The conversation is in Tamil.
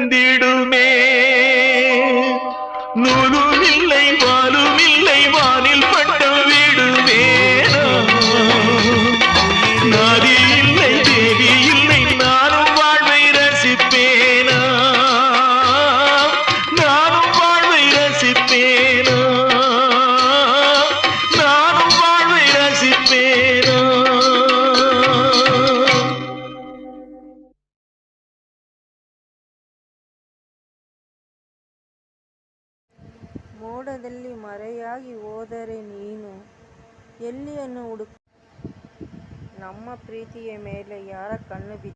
தந்திடுமே. நூலும் இல்லை வாலும் இல்லை வானில் பட்டம் விடுவேனா. நாதி இல்லை தேவி இல்லை நானும் வாழ்வை ரசிப்பேனா. நானும் வாழ்வை ரசிப்பேனா. நானும் வாழ்வை ரசிப்பேனா. ಮೋಡದಲ್ಲಿ ಮರೆಯಾಗಿ ಹೋದರೆ ನೀನು ಎಲ್ಲಿಯನ್ನು ಹುಡುಕ. ನಮ್ಮ ಪ್ರೀತಿಯ ಮೇಲೆ ಯಾರ ಕಣ್ಣು ಬಿದ್ದ